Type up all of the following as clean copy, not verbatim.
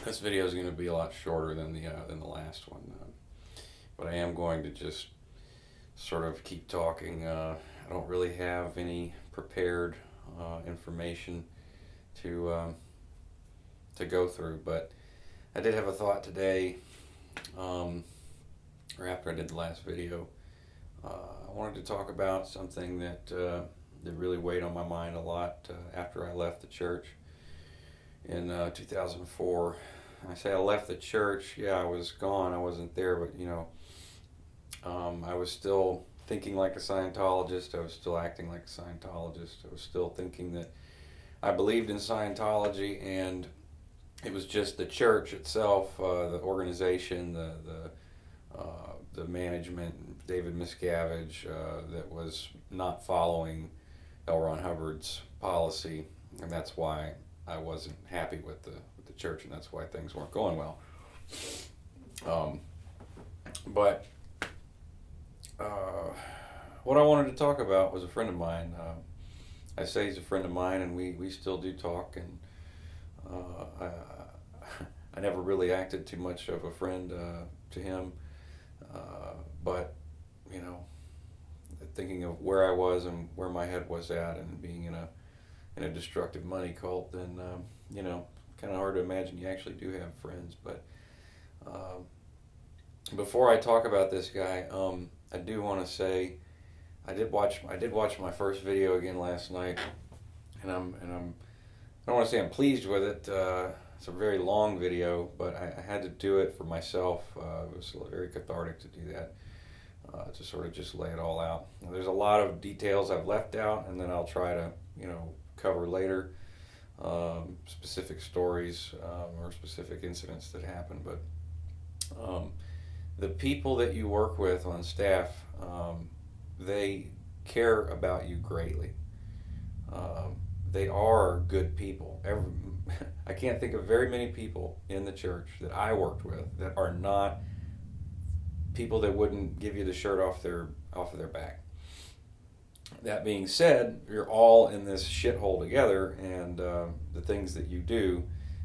This video is going to be a lot shorter than the last one, but I am going to just sort of keep talking. I don't really have any prepared information to go through, but I did have a thought today, or after I did the last video. I wanted to talk about something that really weighed on my mind a lot after I left the church in 2004. I say I left the church. Yeah, I was gone. I wasn't there, but I was still thinking like a Scientologist. I was still acting like a Scientologist. I was still thinking that I believed in Scientology, and it was just the church itself, the organization, the management, David Miscavige, that was not following L. Ron Hubbard's policy, and that's why I wasn't happy with the church, and that's why things weren't going well. But what I wanted to talk about was a friend of mine. I say he's a friend of mine, and we still do talk, and I never really acted too much of a friend to him, but thinking of where I was and where my head was at, and being in a destructive money cult, then kind of hard to imagine you actually do have friends. But before I talk about this guy, I do want to say I did watch my first video again last night, and I'm I don't want to say I'm pleased with it. It's a very long video, but I had to do it for myself. It was very cathartic to do that, to sort of just lay it all out. Now, there's a lot of details I've left out, and then I'll try to cover later specific stories or specific incidents that happened. But the people that you work with on staff, they care about you greatly. They are good people. I can't think of very many people in the church that I worked with that are not people that wouldn't give you the shirt off of their back. That being said, you're all in this shithole together, and the things that you do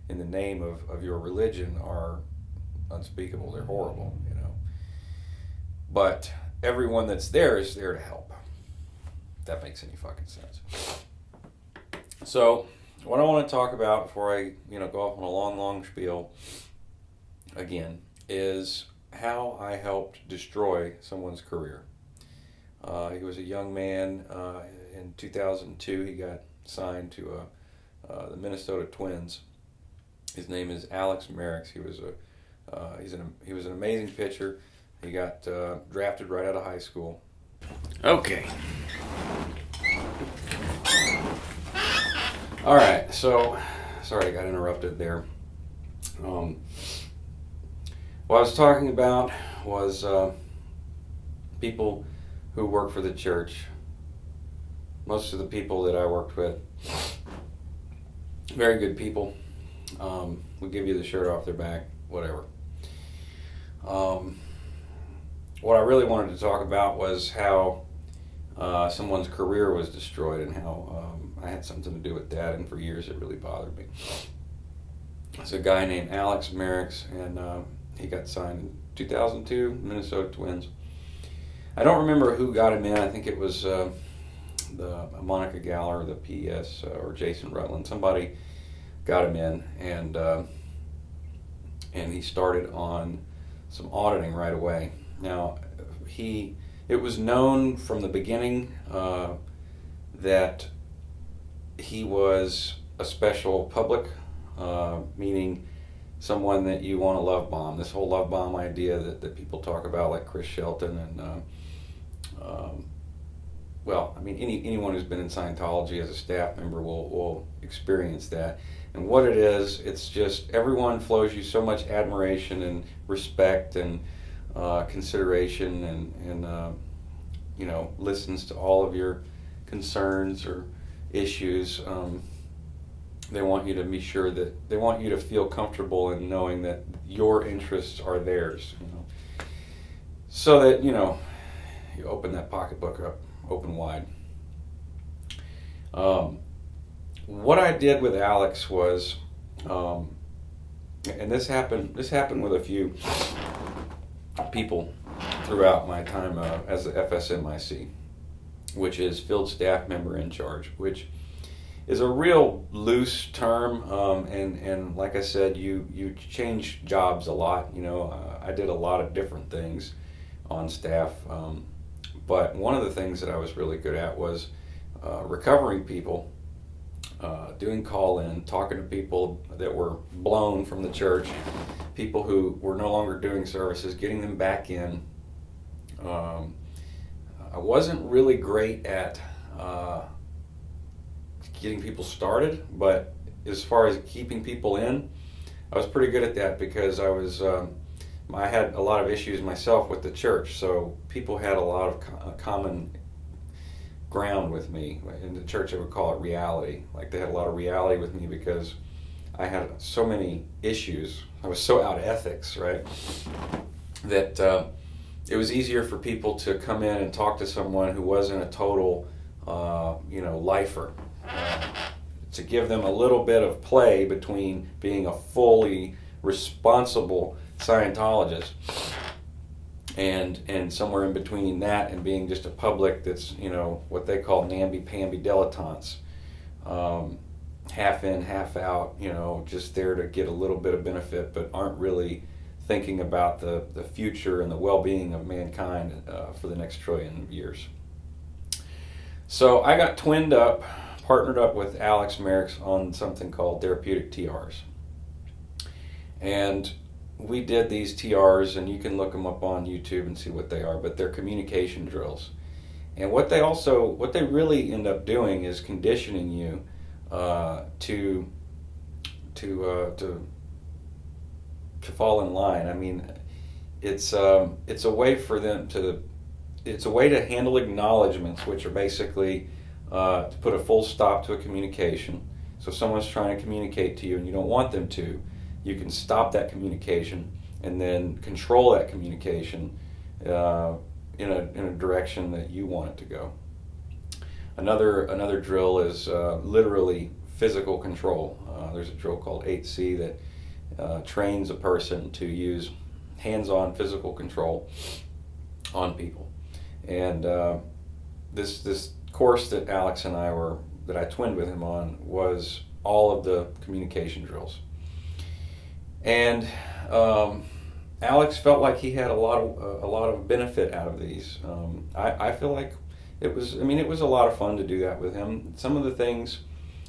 in the name of your religion are unspeakable. They're horrible, But everyone that's there is there to help. If that makes any fucking sense. So, what I want to talk about before I, go off on a long spiel again is how I helped destroy someone's career. He was a young man. In 2002, he got signed to the Minnesota Twins. His name is Alex Merricks. He was an amazing pitcher. He got drafted right out of high school. Okay. All right. So, sorry I got interrupted there. What I was talking about was people who work for the church. Most of the people that I worked with, very good people, would give you the shirt off their back, whatever. What I really wanted to talk about was how someone's career was destroyed, and how I had something to do with that, and for years it really bothered me. It's a guy named Alex Merricks, and he got signed in 2002, Minnesota Twins. I don't remember who got him in. I think it was the Monica Galler, the PS, or Jason Rutland. Somebody got him in, and he started on some auditing right away. Now, it was known from the beginning that he was a special public, meaning someone that you want to love bomb. This whole love bomb idea that people talk about, like Chris Shelton, and anyone who's been in Scientology as a staff member will experience that. And what it is, it's just everyone flows you so much admiration and respect and consideration, and listens to all of your concerns or issues. They want you to be sure that they want you to feel comfortable in knowing that your interests are theirs, so that you open that pocketbook up open wide. What I did with Alex was and this happened with a few people throughout my time as the FSMIC, which is Field Staff Member in Charge, which is a real loose term, and like I said, you change jobs a lot. I did a lot of different things on staff, but one of the things that I was really good at was recovering people, doing call-in, talking to people that were blown from the church, people who were no longer doing services, getting them back in. I wasn't really great at getting people started, but as far as keeping people in, I was pretty good at that because I had a lot of issues myself with the church, so people had a lot of common ground with me. In the church, I would call it reality. Like, they had a lot of reality with me because I had so many issues. I was so out of ethics, right? That it was easier for people to come in and talk to someone who wasn't a total, lifer. To give them a little bit of play between being a fully responsible Scientologist and somewhere in between that and being just a public that's, what they call namby-pamby dilettantes, half in, half out, just there to get a little bit of benefit, but aren't really thinking about the future and the well-being of mankind for the next trillion of years. So I got partnered up with Alex Merricks on something called therapeutic TRs. And we did these TRs, and you can look them up on YouTube and see what they are, but they're communication drills. And what they really end up doing is conditioning you to fall in line. I mean, it's a way for them it's a way to handle acknowledgments, which are basically to put a full stop to a communication. So if someone's trying to communicate to you and you don't want them to, you can stop that communication and then control that communication in a direction that you want it to go. Another drill is literally physical control. There's a drill called 8C that trains a person to use hands-on physical control on people. And this course that Alex and that I twinned with him on was all of the communication drills. And Alex felt like he had a lot of benefit out of these. I feel like it was a lot of fun to do that with him. Some of the things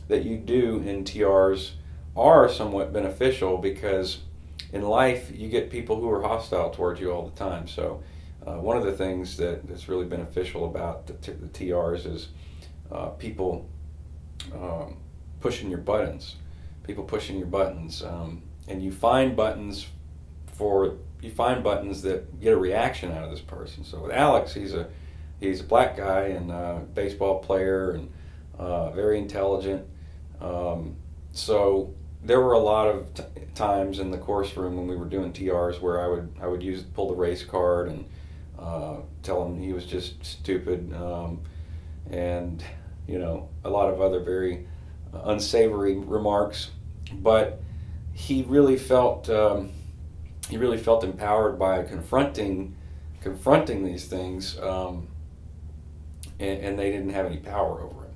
that you do in TRs are somewhat beneficial because in life you get people who are hostile towards you all the time. So one of the things that's really beneficial about the TRs is people pushing your buttons. And you find buttons that get a reaction out of this person. So with Alex, he's a black guy and a baseball player and very intelligent. So there were a lot of times in the course room when we were doing TRs where I would pull the race card and tell him he was just stupid, and a lot of other very unsavory remarks. But he really felt empowered by confronting these things, and they didn't have any power over him.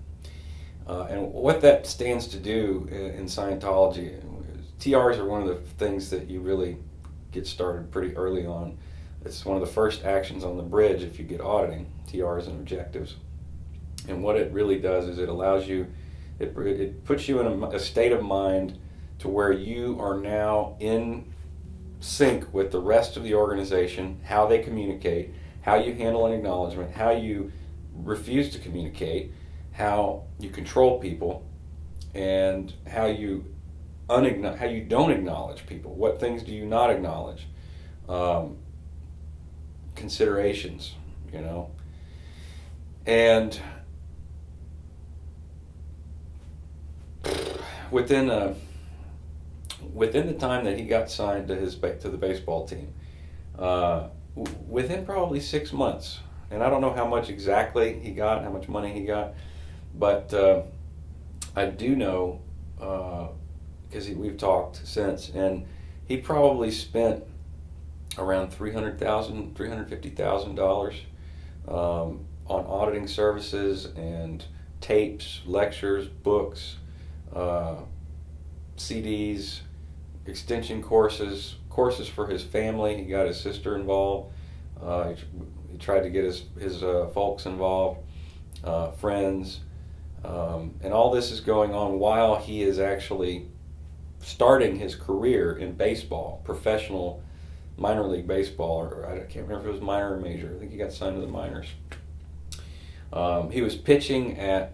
And what that stands to do in Scientology, TRs are one of the things that you really get started pretty early on. It's one of the first actions on the bridge if you get auditing, TRs and objectives. And what it really does is it allows you, it puts you in a state of mind to where you are now in sync with the rest of the organization, how they communicate, how you handle an acknowledgement, how you refuse to communicate, how you control people, and how you don't acknowledge people. What things do you not acknowledge? Considerations, and within the time that he got signed to the baseball team, within probably 6 months, and I don't know how much exactly he got, how much money he got, but I do know because we've talked since, and he probably spent around $350,000 on auditing services and tapes, lectures, books, CDs, extension courses for his family. He got his sister involved. He tried to get his folks involved, friends, and all this is going on while he is actually starting his career in baseball, professional minor league baseball, or I can't remember if it was minor or major. I think he got signed to the minors. He was pitching at,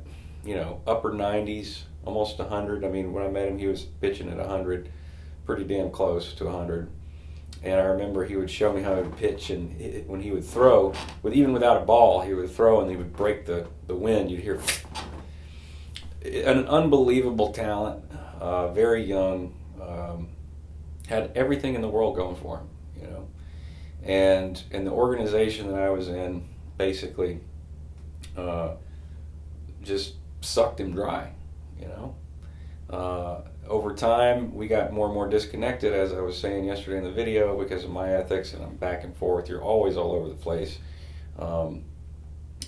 upper 90s, almost 100. I mean, when I met him, he was pitching at 100, pretty damn close to 100. And I remember he would show me how he would pitch, and when he would throw, even without a ball, he would throw and he would break the wind. You'd hear an unbelievable talent, very young, had everything in the world going for him, And the organization that I was in basically just sucked him dry, Over time, we got more and more disconnected, as I was saying yesterday in the video, because of my ethics, and I'm back and forth. You're always all over the place. And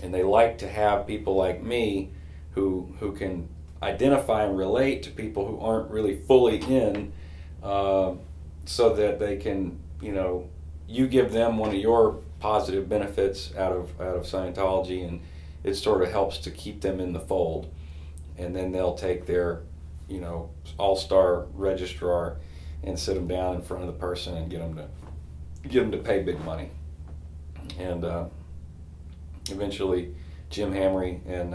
they like to have people like me who can identify and relate to people who aren't really fully in, so that they can, you give them one of your positive benefits out of Scientology, and it sort of helps to keep them in the fold. And then they'll take their, all-star registrar and sit them down in front of the person and get them to pay big money. And eventually, Jim Hamry and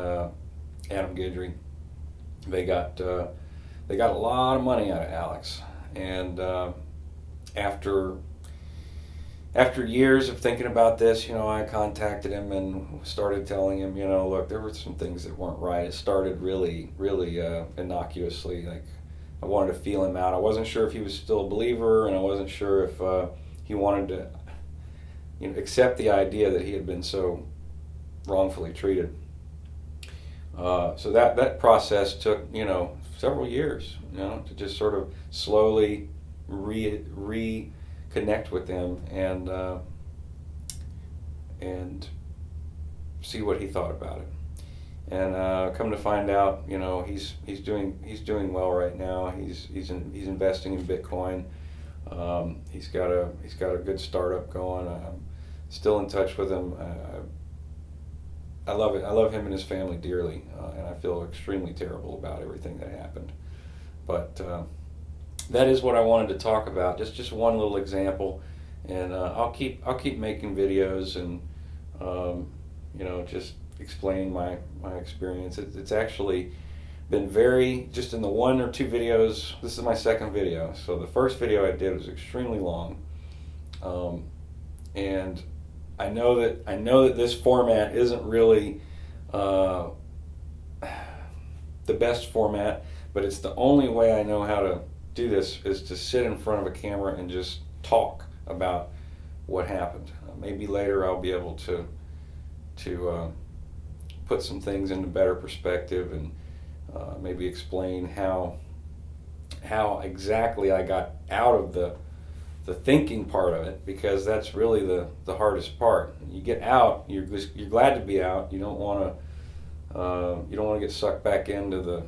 Adam Guidry, they got a lot of money out of Alex. And after years of thinking about this, I contacted him and started telling him, look, there were some things that weren't right. It started really, really innocuously. Like, I wanted to feel him out. I wasn't sure if he was still a believer, and I wasn't sure if he wanted to, accept the idea that he had been so wrongfully treated. So that process took, several years, to just sort of slowly reconnect with him and see what he thought about it. And come to find out, he's doing well right now. He's investing in Bitcoin. He's got a good startup going. I'm still in touch with him. I love it. I love him and his family dearly, and I feel extremely terrible about everything that happened. But that is what I wanted to talk about. Just one little example, and I'll keep making videos and just explaining my experience. It's actually been just in the one or two videos. This is my second video. So the first video I did was extremely long, and I know that this format isn't really the best format, but it's the only way I know how to do this, is to sit in front of a camera and just talk about what happened. Maybe later I'll be able to put some things into better perspective, and maybe explain how exactly I got out of the thinking part of it, because that's really the hardest part. You get out, you're glad to be out. You don't want to get sucked back into the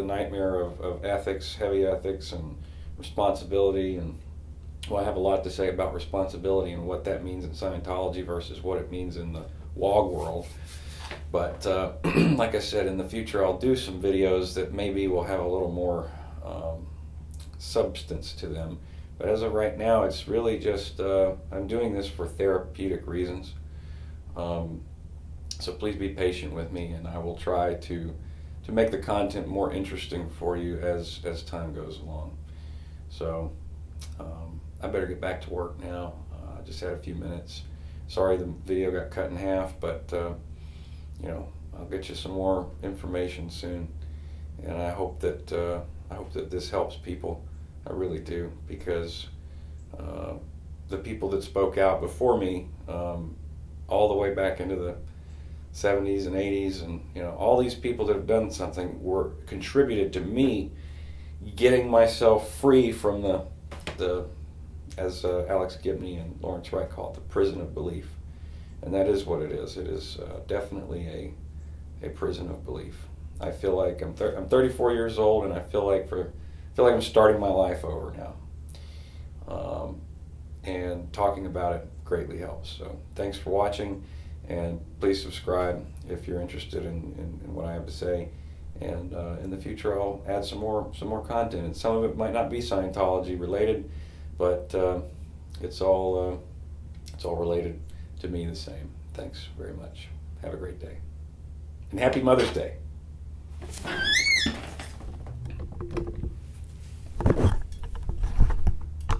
nightmare of ethics, heavy ethics, and responsibility. And I have a lot to say about responsibility and what that means in Scientology versus what it means in the WOG world. But like I said, in the future I'll do some videos that maybe will have a little more substance to them. But as of right now, it's really just, I'm doing this for therapeutic reasons. So please be patient with me, and I will try to make the content more interesting for you as time goes along. So I better get back to work now. I just had a few minutes. Sorry the video got cut in half, but I'll get you some more information soon. And I hope that this helps people. I really do, because the people that spoke out before me, all the way back into the 70s and 80s, and all these people that have done something contributed to me getting myself free from the as Alex Gibney and Lawrence Wright call it, the prison of belief. And that is what it is. It is definitely a prison of belief. I feel like I'm 34 years old, and I feel like I'm starting my life over now. And talking about it greatly helps. So thanks for watching, and please subscribe if you're interested in what I have to say. And in the future, I'll add some more content, and some of it might not be Scientology related, but it's all related to me the same. Thanks very much. Have a great day, and happy Mother's Day.